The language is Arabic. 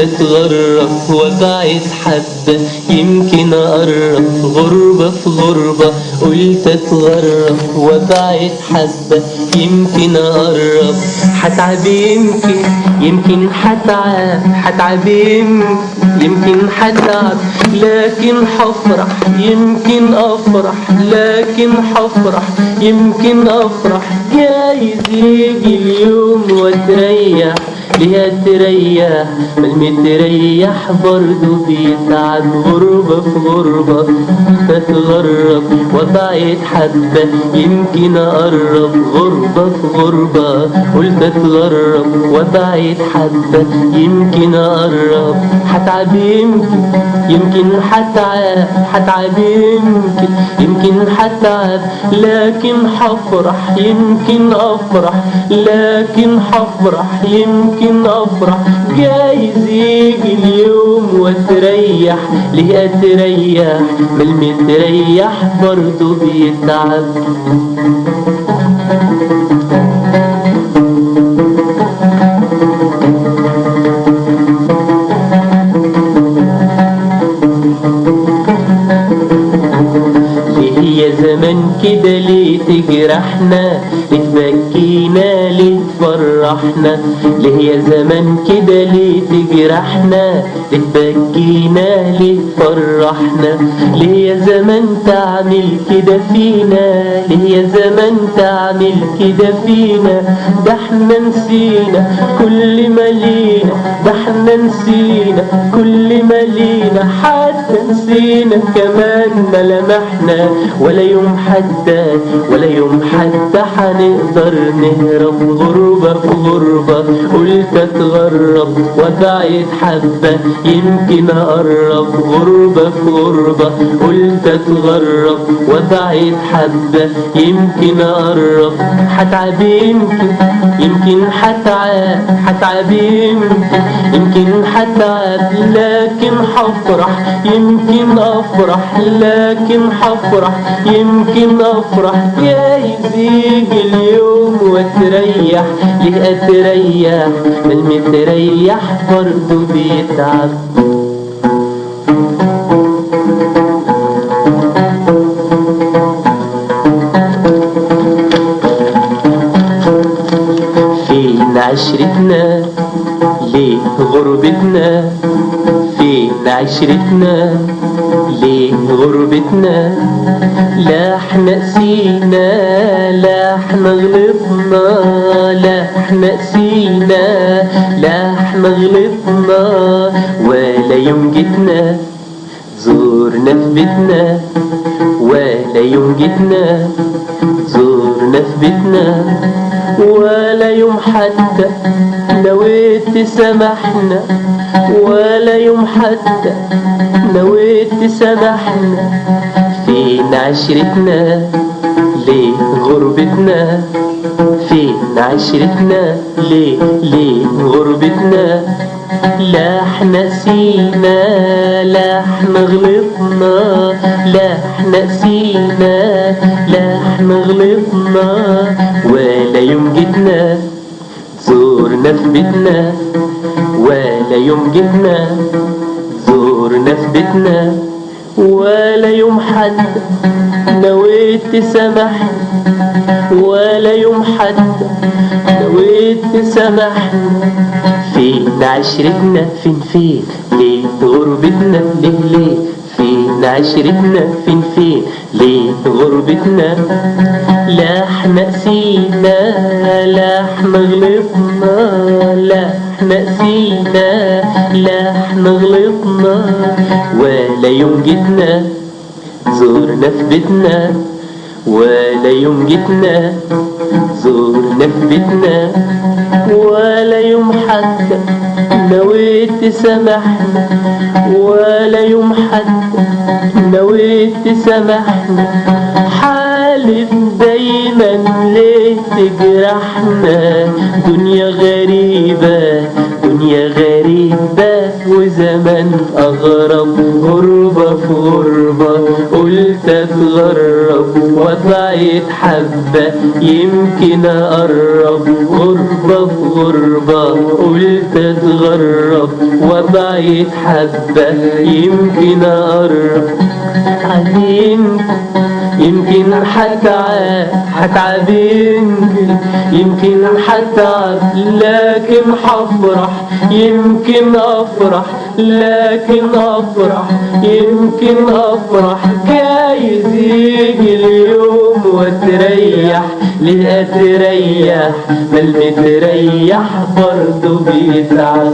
اتغرب وابعد حبة يمكن اقرب، غربة في غربة قلت اتغرب وابعد حبة يمكن اقرب. هتعب يمكن هتعب يمكن هتعب، لكن هفرح يمكن افرح، لكن هفرح يمكن افرح. جايز يجي اليوم وتريح، ليه تريح؟ ما المتريح برضو بيتعب. غربة في غربة تتغرب وابعد حبة يمكن اقرب، غربة في غربة قلت اتغرب وابعد حبة يمكن اقرب. هتعب يمكن هتعب يمكن هتعب، لكن هفرح يمكن افرح، لكن هفرح يمكن افرح. جايز يجي اليوم وتريح، ليه تريح؟ ما المتريح برضو بيتعب. يا زمان كده ليه تجرحنا، ليه تبكينا، ليه تفرحنا؟ ليه يا زمان كده ليه تجرحنا، ليه تبكينا، ليه تفرحنا؟ ليه يا زمان تعمل كده فينا، ليه يا زمان تعمل كده فينا؟ ده احنا نسينا كل ما لينا، ده احنا نسينا كل ما لينا، حتى نسينا كمان ملامحنا. ولا يوم حتى حنقدر نهرب. غربة في غربة قلت اتغرب وابعد حبة يمكن اقرب، غربة في غربة قلت اتغرب وابعد حبة يمكن اقرب. هتعب يمكن هتعب يمكن هتعب، لكن هفرح يمكن افرح، لكن هفرح يمكن افرح. جايز يجي اليوم وتريح، ليه تريح؟ ما المتريح برضو بيتعب. فين عشرتنا؟ ليه غربتنا؟ فين عشرتنا؟ ليه غربتنا؟ لا احنا قسينا، لا احنا غلطنا، لا احنا قسينا، لا احنا غلطنا. ولا يوم جيتنا زورنا في بيتنا، ولا يوم جيتنا زورنا في بيتنا، ولا يوم حتى نويت تسامحنا، ولا يوم حتى نويت تسامحنا. فين عشرتنا؟ ليه غربتنا؟ فين عشرتنا؟ ليه غربتنا؟ لا احنا نسينا، لا احنا غلطنا، لا احنا نسينا، لا احنا غلطنا. ولا يوم جيتنا زورنا في بيتنا، ولا يوم جيتنا زورنا في بيتنا، ولا يوم حتى نويت تسامحنا، ولا يوم حتى نويت تسامحنا. فين عشرتنا؟ فين ليه غربتنا؟ ليه فين عشرتنا؟ فين ليه غربتنا؟ لا احنا قسينا، لا احنا غلطنا، لا احنا قسينا، لا احنا غلطنا. ولا يوم جيتنا زورنا في بيتنا، ولا يوم جيتنا زورنا في بيتنا، ولا يوم حتى نويت تسامحنا، ولا يوم حتى نويت تسامحنا. حالف دايما ليه تجرحنا؟ دنيا غريبة، دنيا غريبة وزمان أغرب، غربة في غربة قلت أتغرب وأطلع يتحبى يمكن أقرب، غربة في غربة قلت أتغرب وأطلع يتحبى يمكن أقرب. يمكن هتعب يمكن هتعب لكن هفرح، يمكن افرح لكن افرح، يمكن افرح. جايز يجي اليوم وتريح، ليه اتريح؟ ما المتريح برضه بيتعب.